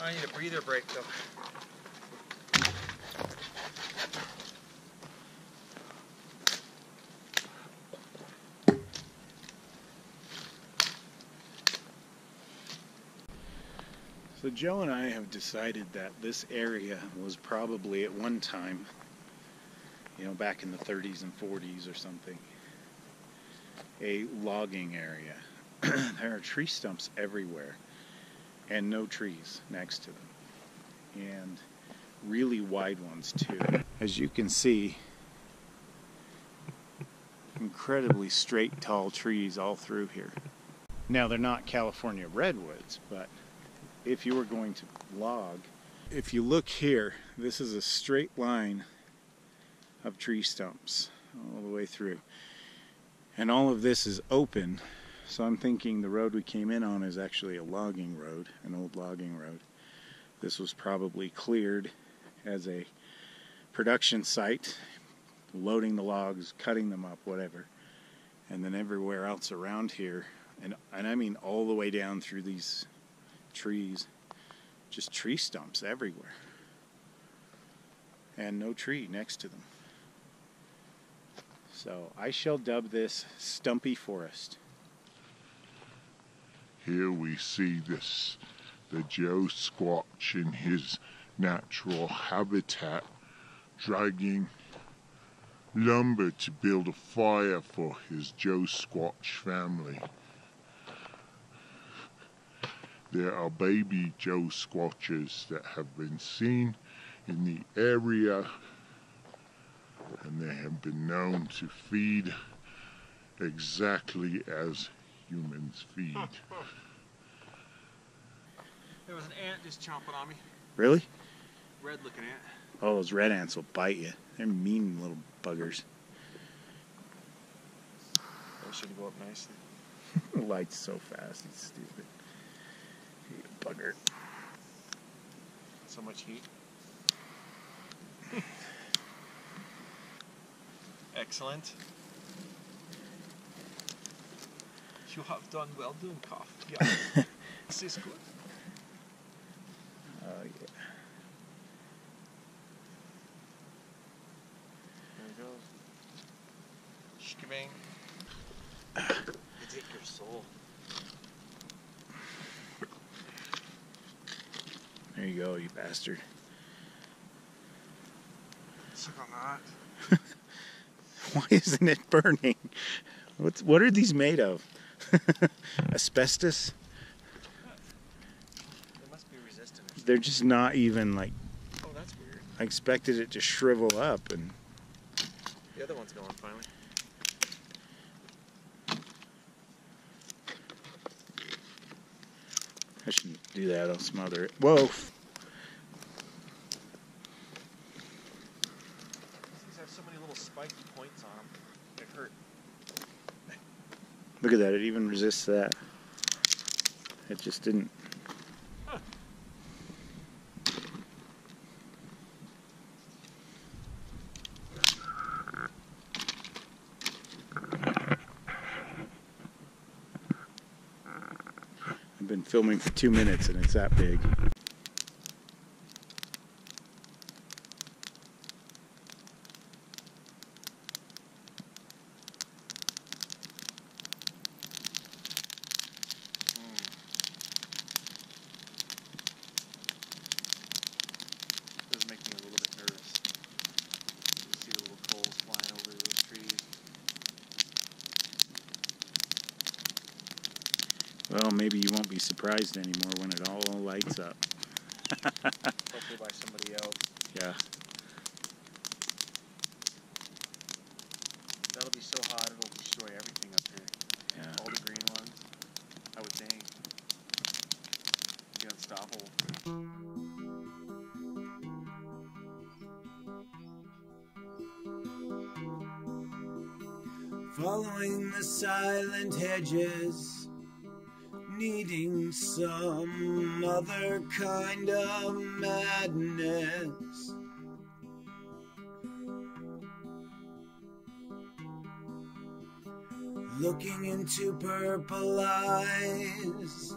I need a breather break though. So Joe and I have decided that this area was probably at one time, you know, back in the 30s and 40s or something, a logging area. There are tree stumps everywhere and no trees next to them, and really wide ones too. As you can see, incredibly straight, tall trees all through here. Now they're not California redwoods, but if you were going to log, if you look here, this is a straight line of tree stumps all the way through. And all of this is open, so I'm thinking the road we came in on is actually a logging road, an old logging road. This was probably cleared as a production site, loading the logs, cutting them up, whatever. And then everywhere else around here, and I mean all the way down through these trees, just tree stumps everywhere, and no tree next to them. So I shall dub this Stumpy Forest. Here we see the Joe Squatch in his natural habitat, dragging lumber to build a fire for his Joe Squatch family. There are baby Joe Squatches that have been seen in the area, and they have been known to feed exactly as humans feed. There was an ant just chomping on me. Really? Red looking ant. Oh, those red ants will bite you. They're mean little buggers. That should go up nicely. The light's so fast, it's stupid. You bugger. So much heat. Excellent. You have done well done, Koff. Yeah. This is good. Oh, yeah. There it goes. Shkabang. You take your soul. There you go, you bastard. Suck on that. Why isn't it burning? What are these made of? Asbestos? They must be resistant or something. They're just not even like... Oh, that's weird. I expected it to shrivel up and... The other one's going finally. I shouldn't do that, I'll smother it. Whoa! These have so many little spiky points on them. They hurt. Look at that, it even resists that. It just didn't. Huh. I've been filming for 2 minutes and it's that big. Does make me a little bit nervous. You see the little coals flying over those trees. Well, maybe you won't be surprised anymore when it all lights up. Hopefully by somebody else. Yeah. That'll be so hot it'll destroy everything up here. Yeah. All the green ones, I would think. Be unstoppable. Following the silent hedges, needing some other kind of madness. Looking into purple eyes,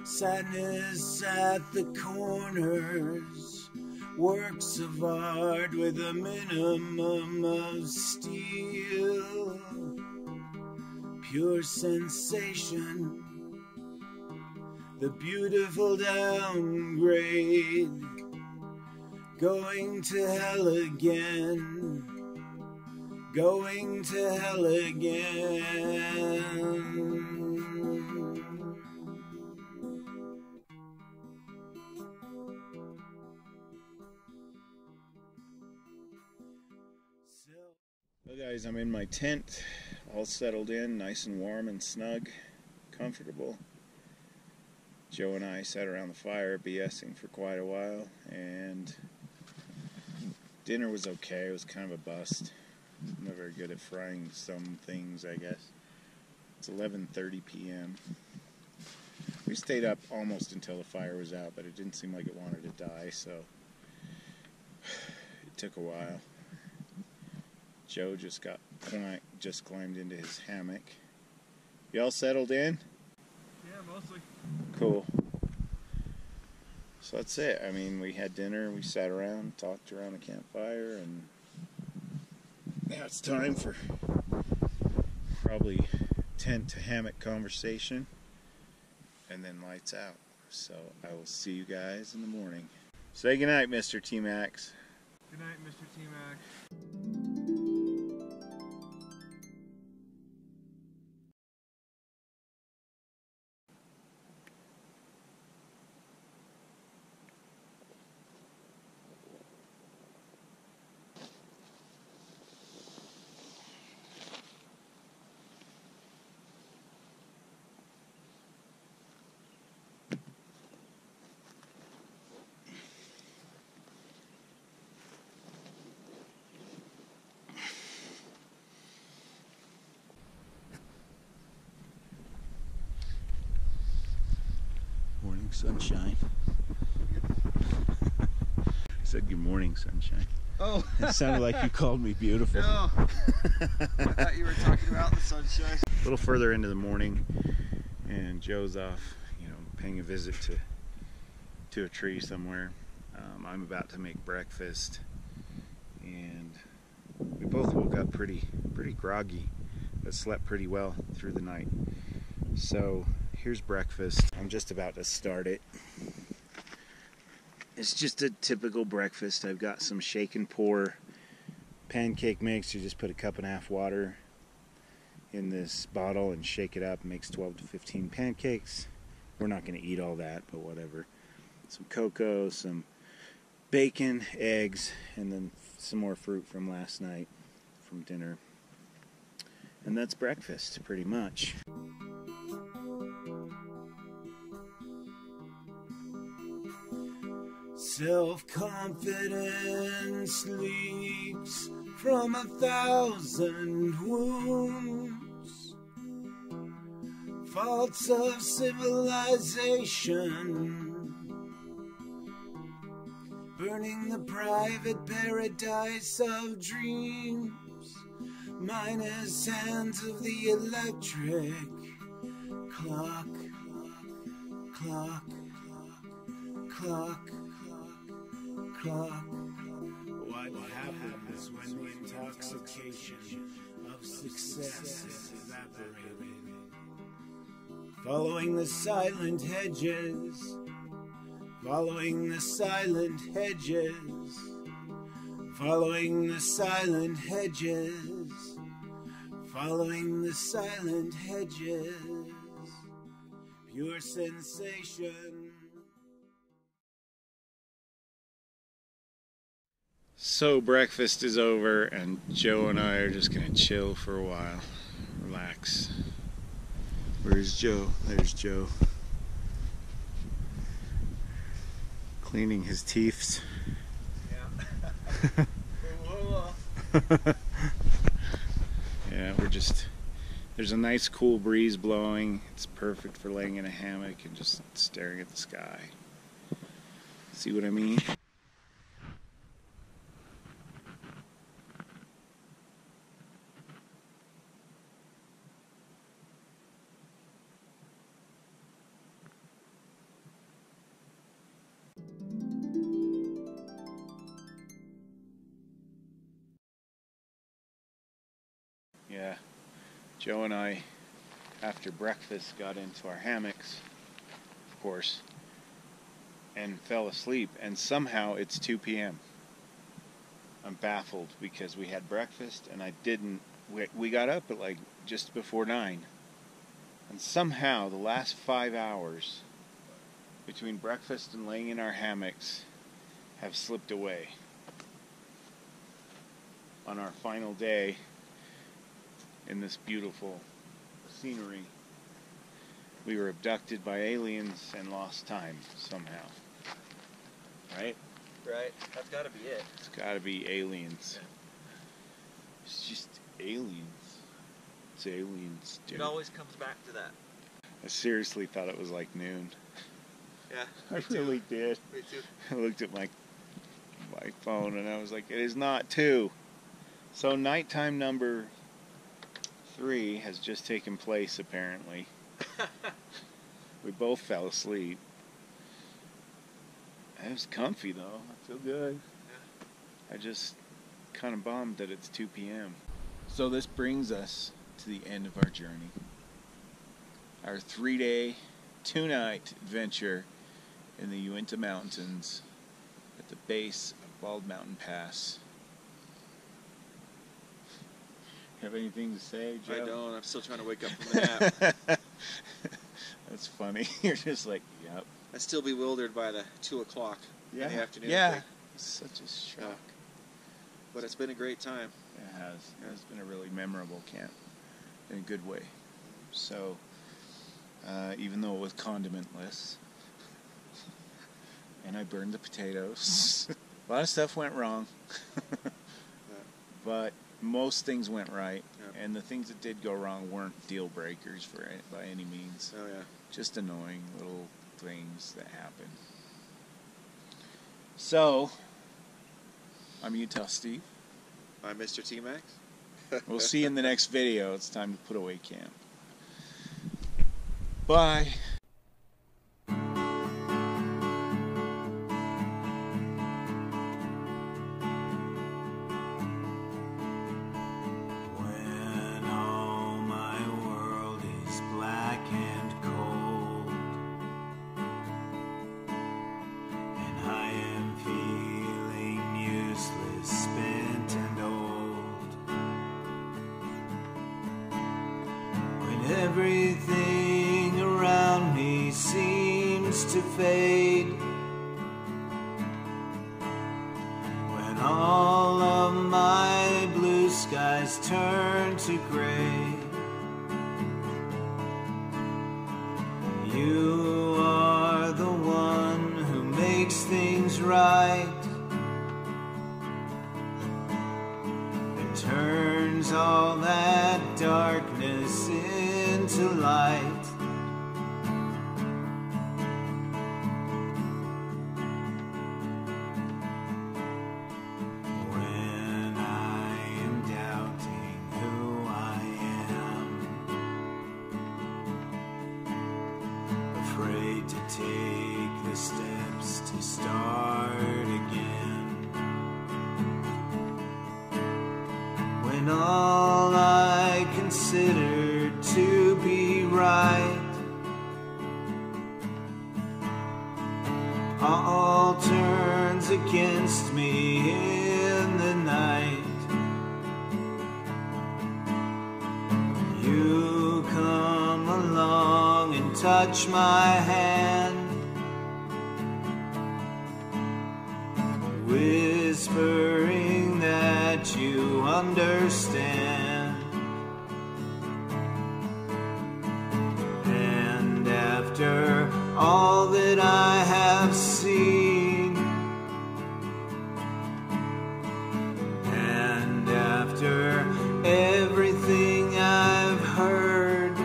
Sadness at the corners, works of art with a minimum of steel. Pure sensation, the beautiful downgrade, going to hell again, going to hell again. Well guys, I'm in my tent, all settled in, nice and warm and snug, comfortable. Joe and I sat around the fire BSing for quite a while, and dinner was okay. It was kind of a bust. I'm not very good at frying some things, I guess. It's 11:30 p.m. We stayed up almost until the fire was out, but it didn't seem like it wanted to die, so it took a while. Joe just climbed into his hammock. Y'all settled in? Yeah, mostly. Cool. So that's it. I mean, we had dinner, we sat around, talked around a campfire, and now it's time for probably tent to hammock conversation, and then lights out. So I will see you guys in the morning. Say goodnight, Mr. Tmax. Good night, Mr. Tmax. Morning sunshine. I said good morning sunshine. Oh. It sounded like you called me beautiful. No. I thought you were talking about the sunshine. A little further into the morning, and Joe's off, paying a visit to a tree somewhere. I'm about to make breakfast, and we both woke up pretty groggy, but slept pretty well through the night. So here's breakfast. I'm just about to start it. It's just a typical breakfast. I've got some shake and pour pancake mix. You just put a cup and a half water in this bottle and shake it up. It makes 12 to 15 pancakes. We're not going to eat all that, but whatever. Some cocoa, some bacon, eggs, and then some more fruit from last night from dinner. And that's breakfast, pretty much. Self-confidence leaks from 1,000 wounds, faults of civilization, burning the private paradise of dreams, minus hands of the electric clock, clock, clock, clock. What happens when the intoxication of success is evaporated? Following the silent hedges, following the silent hedges, following the silent hedges, following the silent hedges, pure sensation. So breakfast is over, and Joe and I are just gonna chill for a while, relax. Where's Joe? There's Joe. Cleaning his teeth. Yeah. Yeah, there's a nice cool breeze blowing. It's perfect for laying in a hammock and just staring at the sky. See what I mean? Joe and I, after breakfast, got into our hammocks, of course, and fell asleep, and somehow it's 2 p.m. I'm baffled because we had breakfast and we got up at like just before 9, and somehow the last 5 hours between breakfast and laying in our hammocks have slipped away. On our final day in this beautiful scenery, we were abducted by aliens and lost time somehow. Right? Right. That's got to be it. It's got to be aliens. Yeah. It's just aliens. It's aliens, dude. It always comes back to that. I seriously thought it was like noon. Yeah. I really did. Me too. I looked at my phone and I was like, it is not 2. So nighttime number 3 has just taken place, apparently. We both fell asleep. It was comfy, though. I feel good. Yeah. I just kind of bummed that it's 2 p.m. So this brings us to the end of our journey. Our 3-day, 2-night adventure in the Uinta Mountains at the base of Bald Mountain Pass. Have anything to say, Joe? I don't. I'm still trying to wake up from the nap. That's funny. You're just like, yep. I'm still bewildered by the 2 o'clock in the afternoon. Yeah. thing. It's such a shock. Yeah. But it's been a great time. It has. It's been a really memorable camp in a good way. So, even though it was condimentless, and I burned the potatoes, a lot of stuff went wrong. But most things went right, and the things that did go wrong weren't deal breakers by any means. Oh yeah. Just annoying little things that happen. So, I'm Utah Steve. I'm Mr. Tmax. We'll see you in the next video. It's time to put away camp. Bye. When all my world is black and cold, and I am feeling useless, spent and old, when everything around me seems to fade, when all of my blue skies turn to gray, you are the one who makes things right and turns all that darkness into light. When I am doubting who I am, afraid to take the steps to start again, when all I considered to be right all turns against me in the night, you come along and touch my hand, whispering that you understand. And after all that I have seen, and after everything I've heard,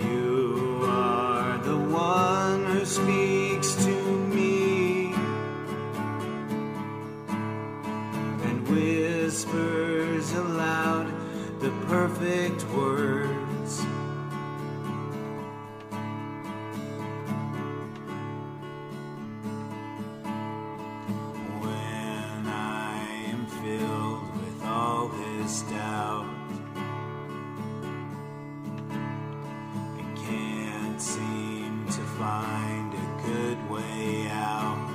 you are the one who speaks to me and whispers aloud the perfect words find a good way out.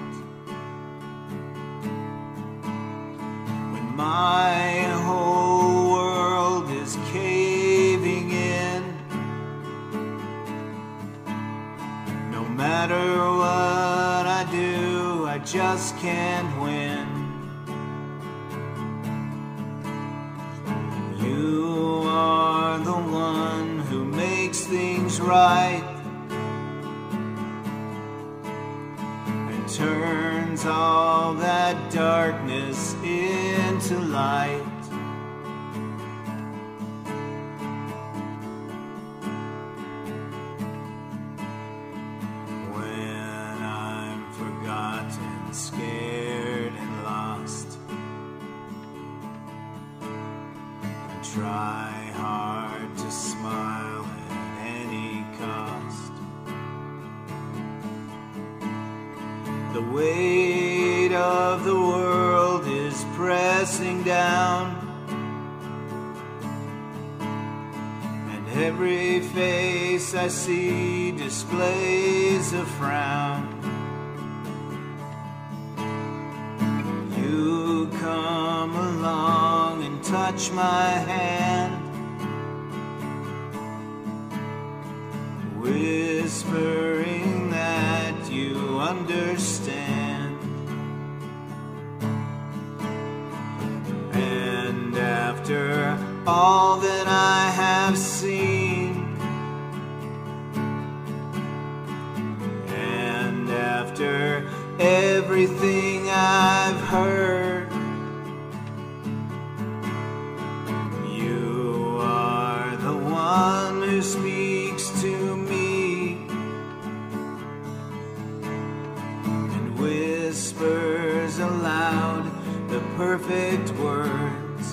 When my whole world is caving in, no matter what I do, I just can't win. You are the one who makes things right and turns all that darkness into light. When I'm forgotten, scared and lost, I try hard to smile at any cost. The weight of the world is pressing down, and every face I see displays a frown. You come along and touch my hand, whispering that you understand. And after all that I have seen, and after everything I've heard, you are the one who speaks to me and whispers aloud the perfect words.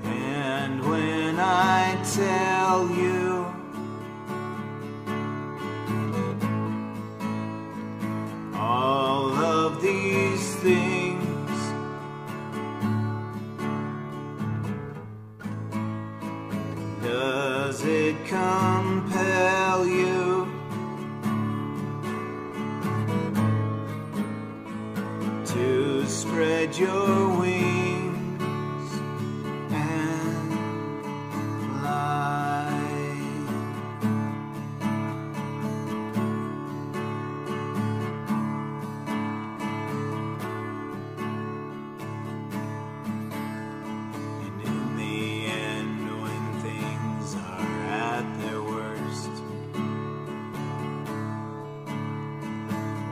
And when I tell you all of these things, does it compel you to spread your wings and fly? And in the end, when things are at their worst,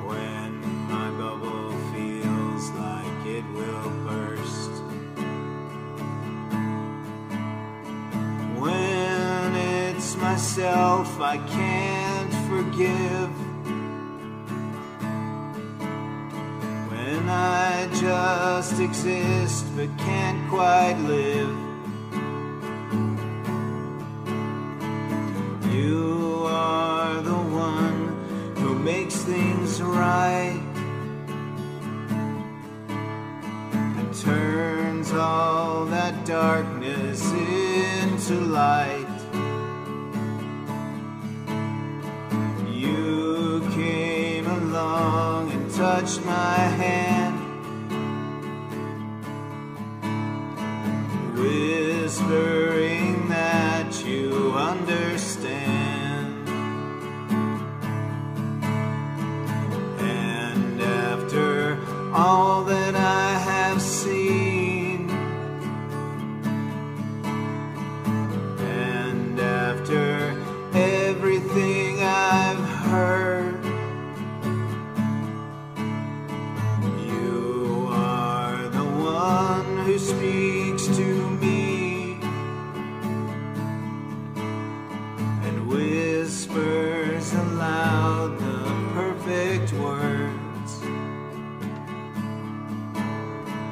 when my bubble feels like it will burst, when it's myself I can't forgive, when I just exist but can't quite live, you are the one who makes things right and turns all that darkness into light. You came along and touched my hand, whispering that you understand. And after all that I have seen, and after everything I've heard, you are the one who speaks to me and whispers aloud the perfect words,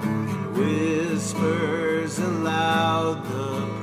and whispers aloud the